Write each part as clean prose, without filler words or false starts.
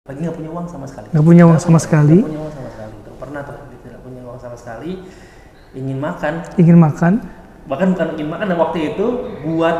Lagi nggak punya uang sama sekali. Nggak punya uang sama sekali. Nggak punya uang sama sekali. Itu pernah tuh tidak punya uang sama sekali. Ingin makan. Ingin makan. Bahkan bukan ingin makan. Dan waktu itu buat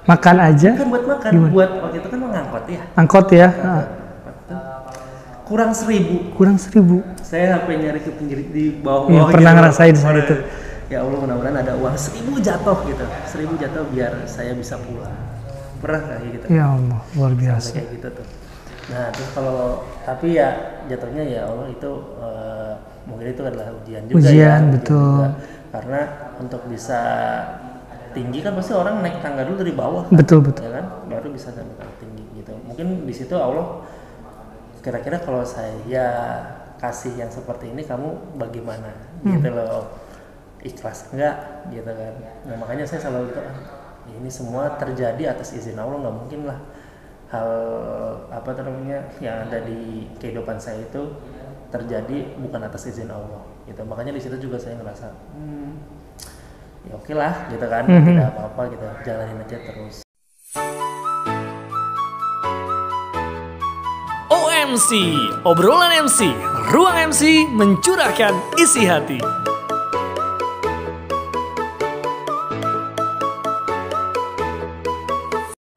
makan aja. Bukan buat makan. Gimana? Buat waktu itu kan mengangkot ya. Angkot ya. Kurang 1.000. Kurang 1.000. Saya sampai nyari ke pinggir di bawah. Ya, pernah gitu. ngerasain saya itu. Ya Allah, mudah-mudahan ada uang 1.000 jatuh gitu. 1.000 jatuh biar saya bisa pulang. Pernah kayak gitu? Ya Allah, luar biasa. Kayak gitu tuh. Nah, terus kalau tapi ya jatuhnya ya Allah itu mungkin itu adalah ujian juga. Ujian, ya. betul. Ujian juga. Karena untuk bisa tinggi kan pasti orang naik tangga dulu dari bawah. Kan? Betul, betul. Ya kan? Baru bisa sampai tinggi gitu. Mungkin di situ Allah kira-kira kalau saya kasih yang seperti ini kamu bagaimana? Gitu loh. Ikhlas enggak gitu kan. Nah, makanya saya selalu gitu, ini semua terjadi atas izin Allah, nggak mungkin lah hal apa namanya yang ada di kehidupan saya itu terjadi bukan atas izin Allah gitu. Makanya di situ juga saya ngerasa ya oke lah gitu kan, tidak apa-apa gitu, jalanin aja terus. OMC, obrolan MC, ruang MC mencurahkan isi hati.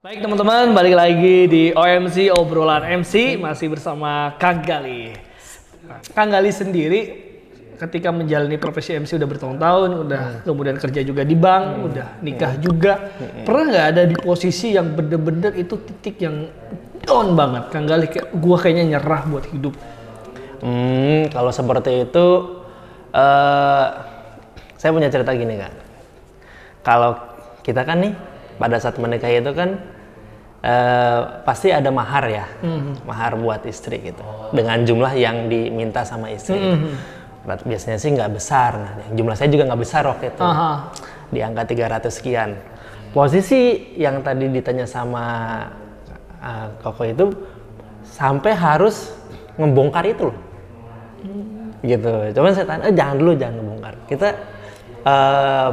Baik teman-teman, balik lagi di OMC, obrolan MC, masih bersama Kang Gali. Kang Gali sendiri ketika menjalani profesi MC udah bertahun-tahun, udah kemudian kerja juga di bank, udah nikah juga. Pernah nggak ada di posisi yang bener-bener itu titik yang down banget? Kang Gali, gua kayaknya nyerah buat hidup. Kalau seperti itu, saya punya cerita gini Kak. Kalau kita kan nih pada saat menikah itu kan pasti ada mahar ya, mahar buat istri gitu, dengan jumlah yang diminta sama istri. Biasanya sih nggak besar, nah jumlah saya juga nggak besar waktu itu, di angka 300 sekian. Posisi yang tadi ditanya sama Koko itu sampai harus ngebongkar itu loh, gitu. Cuman saya tanya, jangan dulu, jangan ngebongkar. Kita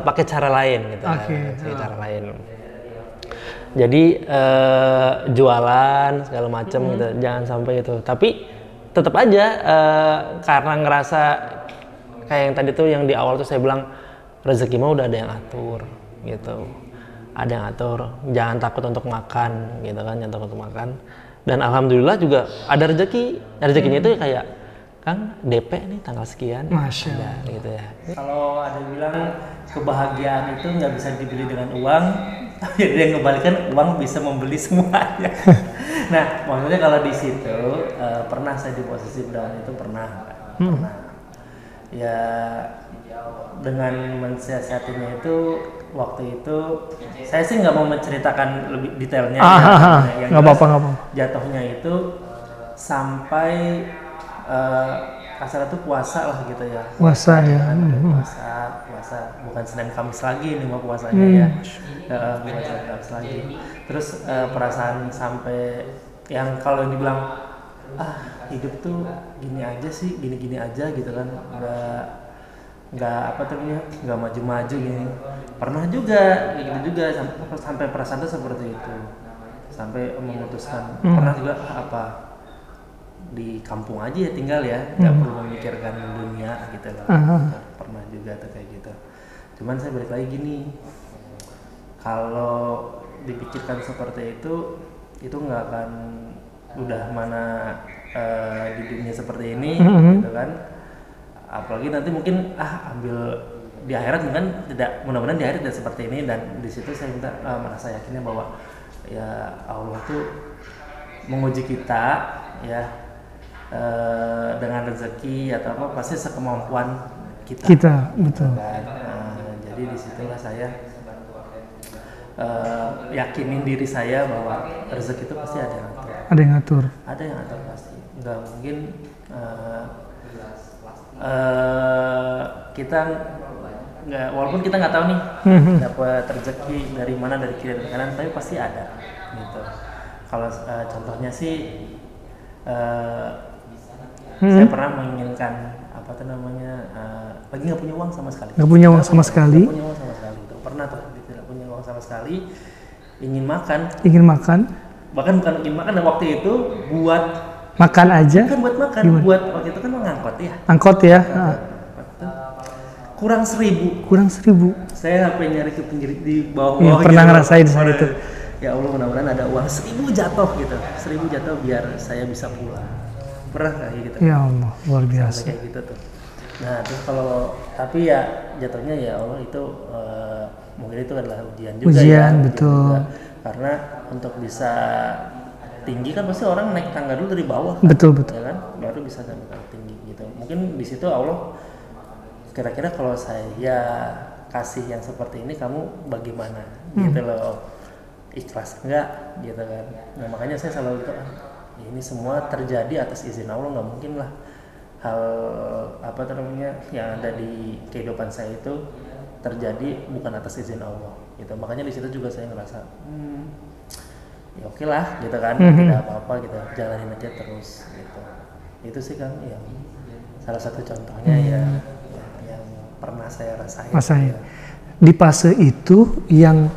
pakai cara lain gitu, pakai cara lain. Jadi jualan segala macam gitu, jangan sampai itu. Tapi tetap aja karena ngerasa kayak yang tadi tuh yang di awal tuh saya bilang rezeki mah udah ada yang atur gitu, ada yang atur. Jangan takut untuk makan gitu kan, jangan takut untuk makan. Dan alhamdulillah juga ada rezeki. Rezekinya itu kayak Kang DP nih tanggal sekian, Masya Allah. Gitu ya. Kalau ada yang bilang kebahagiaan itu nggak bisa dibeli dengan uang, tapi ada yang ngebalikan uang bisa membeli semuanya. Nah, maksudnya kalau di situ pernah saya di posisi down itu pernah. Ya dengan mensiasatinya itu waktu itu saya sih nggak mau menceritakan lebih detailnya. Nggak apa-apa. Jatuhnya itu sampai kasar itu puasa lah gitu ya. Puasa ya. Puasa bukan Senin Kamis lagi nih mah puasanya ya. Bukan Senin Kamis lagi. Terus perasaan sampai yang kalau dibilang hidup tuh gini aja sih, gini-gini aja gitu kan, nggak apa namanya, nggak maju-maju gini. Pernah juga gitu juga sampai perasaan tuh seperti itu, sampai memutuskan. Pernah juga apa di kampung aja ya tinggal ya, nggak perlu memikirkan dunia gitu kan. Pernah juga tuh kayak gitu. Cuman saya balik lagi gini, kalau dipikirkan seperti itu nggak akan udah mana di dunia seperti ini gitu kan. Apalagi nanti mungkin ambil di akhirat mungkin tidak, mudah-mudahan di akhirat tidak seperti ini. Dan di situ saya minta merasa yakinnya bahwa ya Allah tuh menguji kita ya dengan rezeki atau apa pasti sekemampuan kita betul kan. Jadi disitulah saya yakinin diri saya bahwa rezeki itu pasti ada yang atur. Ada yang atur Pasti. Nggak mungkin kita nggak, walaupun kita nggak tahu nih dapat rezeki dari mana, dari kiri dari kanan, tapi pasti ada gitu. Kalau contohnya sih saya pernah menginginkan apa tuh namanya lagi nggak punya uang sama sekali. Nggak punya uang sama sekali. Pernah tuh tidak punya uang sama sekali, ingin makan. Ingin makan. Bahkan bukan ingin makan, dan waktu itu buat Makan aja? Bukan buat makan, Gimana? buat waktu itu kan ngangkot ya. Angkot ya? Kurang 1.000. Kurang 1.000. Saya sampai nyari ke pinggir di bawah. Iya, pernah ngerasain saat itu. Ya Allah, mudah-mudahan ada uang 1.000 jatuh gitu. 1.000 jatuh biar saya bisa pulang. Pernah kayak gitu? Ya Allah, luar Sampai biasa. kayak gitu tuh. Nah, terus kalau tapi ya jatuhnya ya Allah itu mungkin itu adalah ujian juga ya. Ujian, betul. Juga. Karena untuk bisa tinggi kan pasti orang naik tangga dulu dari bawah. Kan? Betul, betul. Ya kan? Baru bisa sampai ke tinggi gitu. Mungkin di situ Allah kira-kira kalau saya kasih yang seperti ini kamu bagaimana? Gitu loh. Ikhlas enggak gitu kan. Nah, makanya saya selalu gitu ya ini semua terjadi atas izin Allah, nggak mungkin lah hal apa namanya yang ada di kehidupan saya itu terjadi bukan atas izin Allah gitu. Makanya di situ juga saya ngerasa ya oke lah gitu kan, tidak apa-apa gitu, jalanin aja terus gitu. Itu sih kan yang salah satu contohnya yang pernah saya rasain. Rasain. Di fase itu yang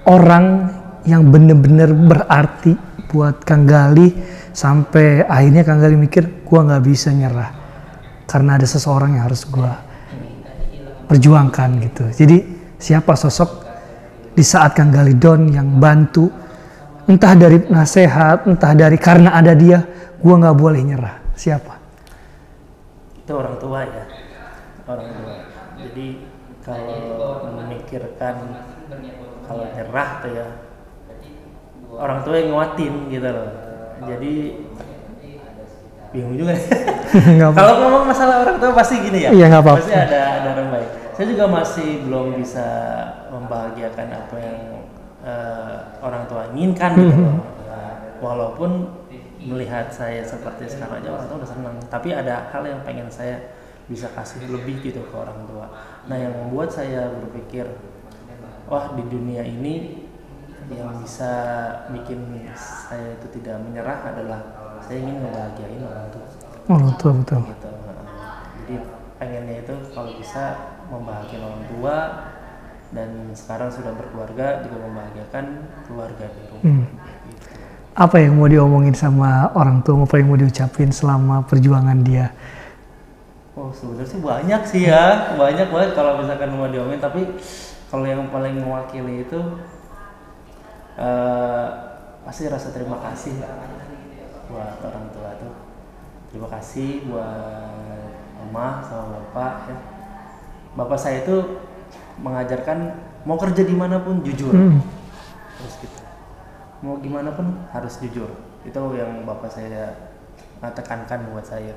orang yang bener-bener berarti buat Kang Gali sampai akhirnya Kang Gali mikir gua nggak bisa nyerah karena ada seseorang yang harus gua perjuangkan gitu. Jadi siapa sosok di saat Kang Gali down yang bantu, entah dari nasihat, entah dari karena ada dia, gua nggak boleh nyerah. Siapa? Itu orang tua ya, orang tua. Jadi kalau memikirkan kalau nyerah tuh ya orang tua yang nguatin gitu loh. Jadi bingung juga. Kalau ngomong masalah orang tua pasti gini ya. Iya, nggak apa-apa. Pasti ada orang baik. Saya juga masih belum bisa membahagiakan apa yang orang tua inginkan gitu loh. Walaupun melihat saya seperti sekarang aja orang tua udah senang. Tapi ada hal yang pengen saya bisa kasih lebih gitu ke orang tua. Nah, yang membuat saya berpikir, wah di dunia ini yang bisa bikin saya itu tidak menyerah adalah saya ingin ngebahagiain orang tua. Orang tua, betul. Gitu. Jadi pengennya itu kalau bisa membahagiakan orang tua, dan sekarang sudah berkeluarga juga membahagiakan keluarga di rumah. Gitu. Apa yang mau diomongin sama orang tua, apa yang mau diucapin selama perjuangan dia? Oh sebenarnya sih banyak sih ya, banyak banget kalau misalkan mau diomongin. Tapi kalau yang paling mewakili itu pasti rasa terima kasih buat orang tua tuh. Terima kasih buat mama sama bapak ya. Bapak saya itu mengajarkan mau kerja dimanapun jujur, terus gitu. Mau gimana pun harus jujur. Itu yang bapak saya tekankan buat saya.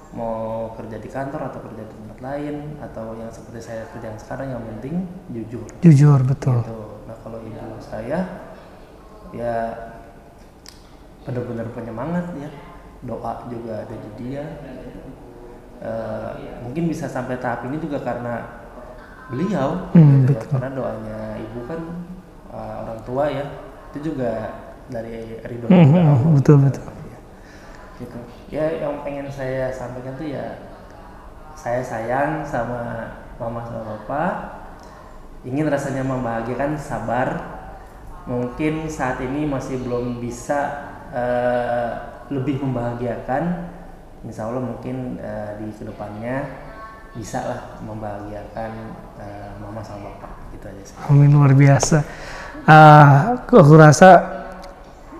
Mau kerja di kantor atau kerja di tempat lain atau yang seperti saya kerjaan sekarang, yang penting jujur. Jujur, betul. Gitu. Nah kalau ibu saya ya benar-benar penyemangat ya, doa juga ada di dia. Mungkin bisa sampai tahap ini juga karena beliau, gitu ya. Karena doanya ibu kan orang tua ya, itu juga dari ridho juga. Betul. Gitu. Ya yang pengen saya sampaikan tuh ya, saya sayang sama mama sama bapak, ingin rasanya membahagiakan, sabar. Mungkin saat ini masih belum bisa lebih membahagiakan. Insya Allah mungkin di kedepannya bisa lah membahagiakan mama sama bapak, gitu aja sih. Amin, luar biasa. Aku rasa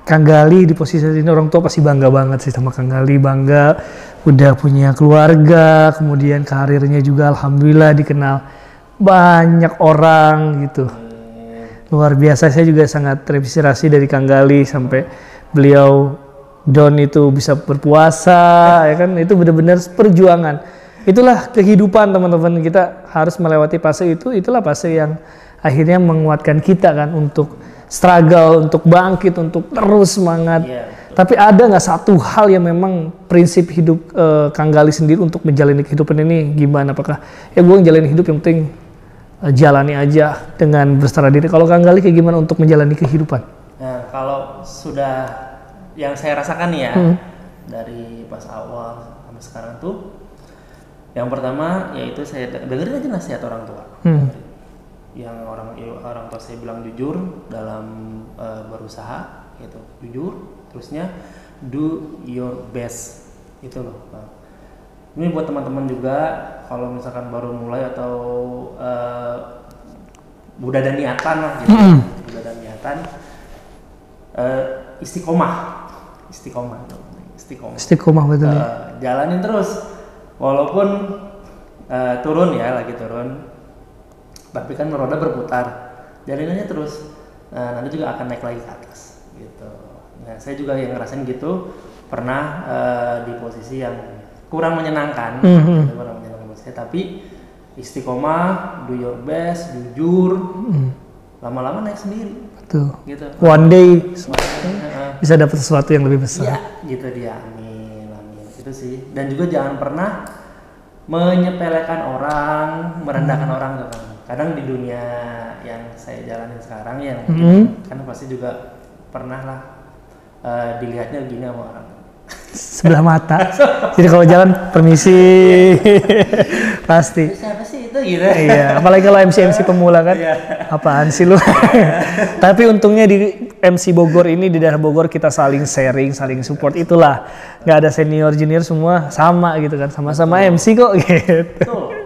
Kang Gali di posisi ini orang tua pasti bangga banget sih sama Kang Gali, bangga udah punya keluarga, kemudian karirnya juga alhamdulillah dikenal banyak orang gitu. Luar biasa, saya juga sangat terinspirasi dari Kang Gali sampai beliau down itu bisa berpuasa, ya kan, itu benar-benar perjuangan. Itulah kehidupan teman-teman, kita harus melewati fase itu, itulah fase yang akhirnya menguatkan kita kan untuk struggle, untuk bangkit, untuk terus semangat. Tapi ada nggak satu hal yang memang prinsip hidup Kang Gali sendiri untuk menjalani kehidupan ini gimana? Apakah ya gue ngejalanin hidup yang penting jalani aja dengan berserah diri. Kalau Kang Gali kayak gimana untuk menjalani kehidupan? Nah kalau sudah yang saya rasakan ya dari pas awal sampai sekarang tuh, yang pertama yaitu saya dengerin aja nasihat orang tua. Yang orang tua saya bilang jujur dalam berusaha, gitu, jujur. Terusnya do your best itu loh. Ini buat teman-teman juga kalau misalkan baru mulai atau udah ada niatan lah gitu, udah ada niatan, istiqomah betul ya. Jalanin terus walaupun turun ya, lagi turun, tapi kan roda berputar, jalanin aja terus, nanti juga akan naik lagi ke atas gitu. Nah saya juga yang ngerasain gitu, pernah di posisi yang kurang menyenangkan, kurang menyenangkan buat saya, tapi istiqomah, do your best, jujur, lama-lama naik sendiri. Betul. Gitu. One day bisa dapat sesuatu yang lebih besar. Iya, gitu dia. Amin. Itu sih. Dan juga jangan pernah menyepelekan orang, merendahkan orang tuh kan. Kadang di dunia yang saya jalanin sekarang yang kan pasti juga pernah lah dilihatnya gini sama orang. Sebelah mata. Jadi kalau jalan permisi. Pasti. Siapa sih itu gitu. Iya, apalagi kalau MC pemula kan. Apaan sih lu? Tapi untungnya di MC Bogor ini, di daerah Bogor kita saling sharing, saling support, itulah. Nggak ada senior junior, semua sama gitu kan. Sama-sama MC kok gitu. Betul.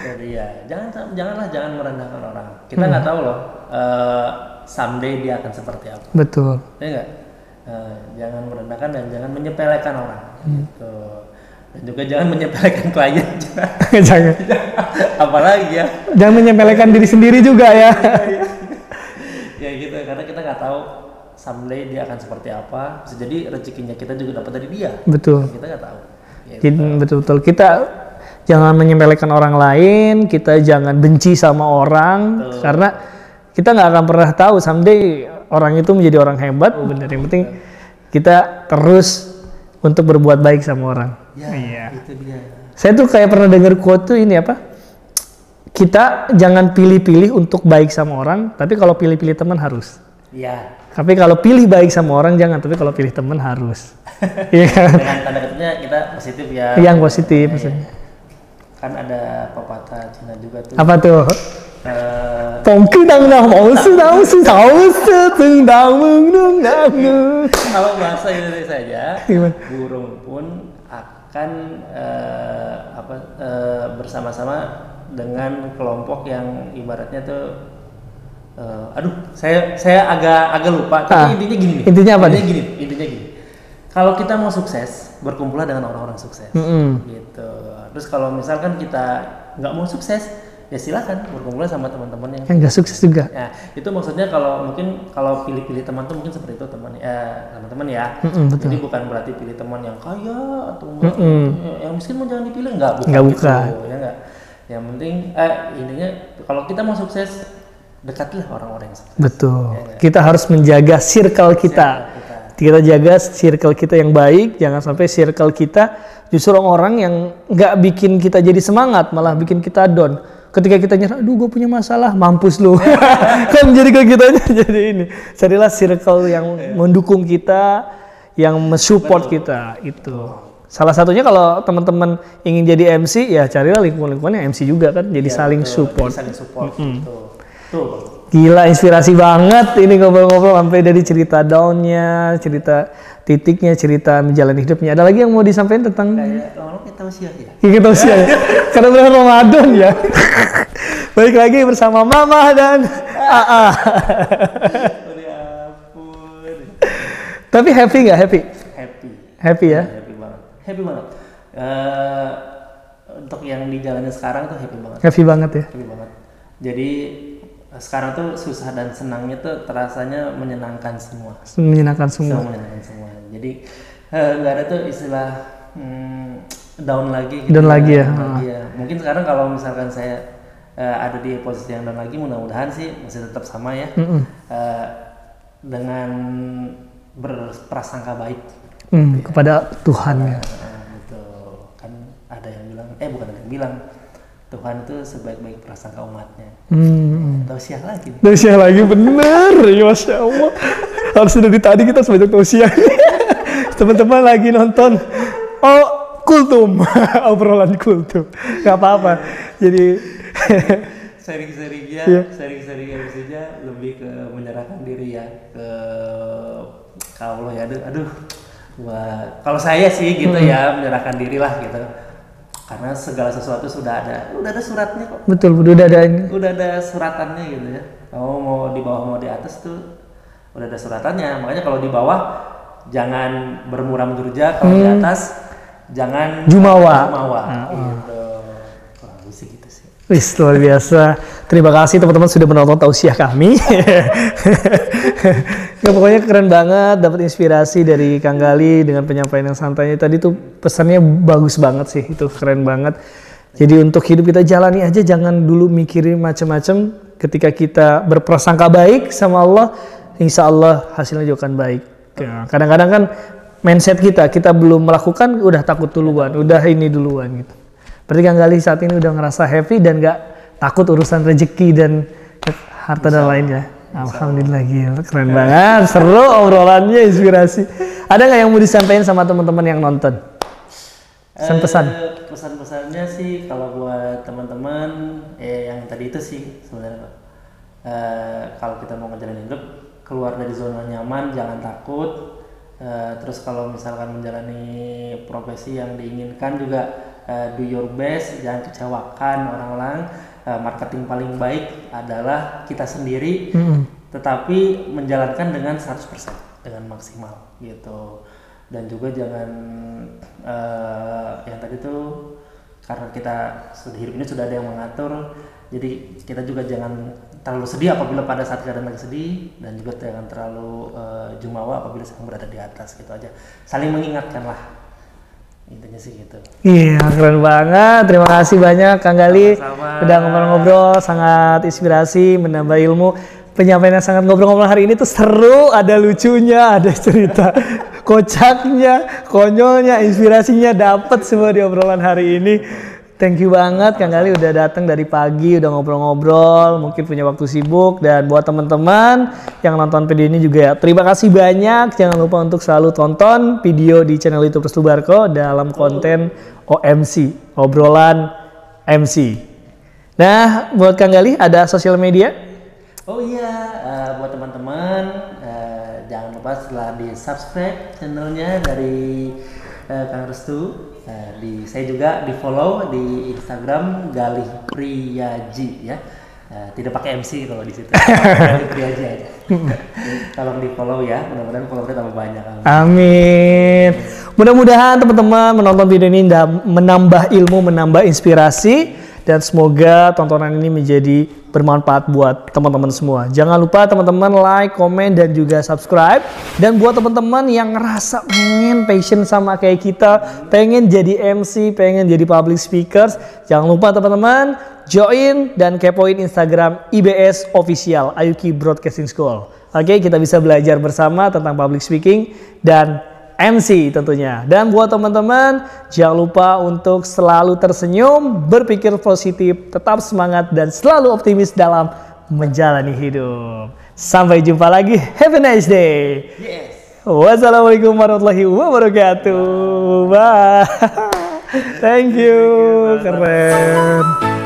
Jadi ya, jangan merendahkan orang. Kita nggak tahu loh someday dia akan seperti apa. Betul. Ya enggak? Jangan merendahkan dan jangan menyepelekan orang. Gitu. Dan juga jangan menyepelekan klien. Jangan. Apalagi ya. Jangan menyepelekan diri sendiri juga ya. Ya gitu, karena kita nggak tahu someday dia akan seperti apa. Bisa jadi rezekinya kita juga dapat dari dia. Betul. Kita nggak tahu. Gitu. Jadi betul-betul kita jangan menyepelekan orang lain, kita jangan benci sama orang. Betul. Karena kita nggak akan pernah tahu someday orang itu menjadi orang hebat. Benar, yang penting kita terus untuk berbuat baik sama orang. Ya, iya. Itu dia. Saya tuh kayak pernah dengar quote tuh ini apa? Kita jangan pilih-pilih untuk baik sama orang, tapi kalau pilih-pilih teman harus. Iya. Tapi kalau pilih baik sama orang jangan, tapi kalau pilih teman harus. Iya kan? Dengan tanda kutipnya kita positif ya. Yang positif maksudnya. Kan ada pepatah Cina juga tuh. Apa tuh? Kalau bahasa Indonesia aja, burung pun akan bersama-sama dengan kelompok yang ibaratnya tuh saya agak lupa, tapi intinya gini nih. Intinya apa? Intinya gini. Kalau kita mau sukses, berkumpullah dengan orang-orang sukses. Gitu. Terus kalau misalkan kita nggak mau sukses, ya silakan berkumpul sama teman-teman yang nggak sukses juga. Ya, itu maksudnya kalau pilih-pilih teman tuh mungkin seperti itu teman-teman ya. Betul. Jadi bukan berarti pilih teman yang kaya atau enggak, yang miskin mau jangan dipilih, bukan. Gitu, ya enggak. Yang penting intinya kalau kita mau sukses, dekatilah orang-orang yang sukses. Betul. Ya, kita harus menjaga circle kita. Kita jaga circle kita yang baik, jangan sampai circle kita justru orang yang nggak bikin kita jadi semangat, malah bikin kita down. Ketika kita nyerah, aduh gue punya masalah, mampus lu. Kan jadi ke kitanya jadi ini. Carilah circle yang mendukung kita, yang mensupport kita, itu. Salah satunya kalau teman-teman ingin jadi MC, ya carilah lingkungan yang MC juga kan, jadi saling support. Saling support, Tuh. Gila, inspirasi banget ini ngobrol-ngobrol sampai dari cerita down-nya, cerita titiknya, cerita menjalani hidupnya. Ada lagi yang mau disampaikan tentang kayak kita tausiah ya? Kita tausiah ya. Karena bulan Ramadan ya. Balik lagi bersama Mama dan AA. Tapi happy nggak? Happy ya? Happy banget. Untuk yang dijalani sekarang tuh happy banget. Happy banget ya? Happy banget. Jadi sekarang tuh susah dan senangnya tuh terasanya menyenangkan semua. Menyenangkan semua. Jadi nggak ada tuh istilah down lagi. Gitu. Down lagi ya. Mungkin sekarang kalau misalkan saya ada di posisi yang down lagi, mudah-mudahan sih masih tetap sama ya. Dengan berprasangka baik. Kepada Tuhan ya. Betul. Kan ada yang bilang, bukan ada yang bilang. Tuhan itu sebaik-baik prasangka umatnya. Tausiah lagi. Tausiah lagi, bener. Ya Masya Allah. Harus dari tadi kita sebanyak tausiah. Teman-teman lagi nonton. Kultum. Obrolan kultum. Gak apa-apa. Jadi sharing-sharingnya lebih ke menyerahkan diri ya ke Allah ya. Aduh buat kalau saya sih gitu ya, menyerahkan diri lah gitu. Karena segala sesuatu udah ada suratnya kok. Betul, udah ada ini. Udah ada suratannya gitu ya. Mau di bawah mau di atas tuh udah ada suratannya. Makanya kalau di bawah jangan bermuram durja, kalau di atas jangan Jumawa. Gitu. Kurang lebih sih gitu sih. Wis, luar biasa. Terima kasih teman-teman sudah menonton tausiah kami. Ya, pokoknya keren banget, dapat inspirasi dari Kang Gali dengan penyampaian yang santainya tadi tuh, pesannya bagus banget sih, itu keren banget. Jadi untuk hidup kita jalani aja, jangan dulu mikirin macam-macam. Ketika kita berprasangka baik sama Allah, insya Allah hasilnya juga akan baik. Ya, kadang-kadang kan mindset kita belum melakukan udah takut duluan, udah ini duluan gitu. Berarti Kang Gali saat ini udah ngerasa happy dan gak takut urusan rezeki dan harta dan lainnya. Alhamdulillah, gila, keren banget, seru obrolannya, inspirasi. Ada nggak yang mau disampaikan sama teman-teman yang nonton? Pesan-pesan? Pesan-pesannya sih kalau buat teman-teman yang tadi itu sih sebenarnya Pak. Kalau kita mau ngejalanin hidup, keluar dari zona nyaman, jangan takut. Terus kalau misalkan menjalani profesi yang diinginkan juga do your best, jangan kecewakan orang-orang. Marketing paling baik adalah kita sendiri, tetapi menjalankan dengan 100% dengan maksimal gitu. Dan juga jangan yang tadi tuh, karena kita sudah hidup ini sudah ada yang mengatur, jadi kita juga jangan terlalu sedih apabila pada saat keadaan lagi sedih, dan juga jangan terlalu jumawa apabila sedang berada di atas, gitu aja. Saling mengingatkan lah. Intinya sih gitu. Iya, keren banget. Terima kasih banyak Kang Gali. Sama-sama. Udah ngobrol-ngobrol, sangat inspirasi, menambah ilmu. Penyampaian yang sangat ngobrol-ngobrol hari ini tuh seru, ada lucunya, ada cerita kocaknya, konyolnya, inspirasinya dapat semua di obrolan hari ini. Thank you banget Kang Gali udah datang dari pagi, udah ngobrol-ngobrol, mungkin punya waktu sibuk. Dan buat teman-teman yang nonton video ini juga terima kasih banyak. Jangan lupa untuk selalu tonton video di channel YouTube Restu Barko dalam konten OMC, obrolan MC. Nah, buat Kang Gali ada sosial media? Oh iya, buat teman-teman jangan lupa setelah di subscribe channelnya dari Kang Restu. Saya juga di follow di Instagram Galih Priyaji ya. Tidak pakai MC kalau di situ. Galih Priyaji aja. Tolong di follow ya. Mudah-mudahan followernya tambah banyak. Amin. Mudah-mudahan teman-teman menonton video ini menambah ilmu, menambah inspirasi, dan semoga tontonan ini menjadi bermanfaat buat teman-teman semua. Jangan lupa teman-teman like, komen, dan juga subscribe. Dan buat teman-teman yang ngerasa pengen passion sama kayak kita, pengen jadi MC, pengen jadi public speakers, jangan lupa teman-teman join dan kepoin Instagram IBS Official Ayuki Broadcasting School. Oke, kita bisa belajar bersama tentang public speaking dan MC tentunya. Dan buat teman-teman, jangan lupa untuk selalu tersenyum, berpikir positif, tetap semangat, dan selalu optimis dalam menjalani hidup. Sampai jumpa lagi. Have a nice day. Yes. Wassalamualaikum warahmatullahi wabarakatuh. Bye. Thank you. Keren.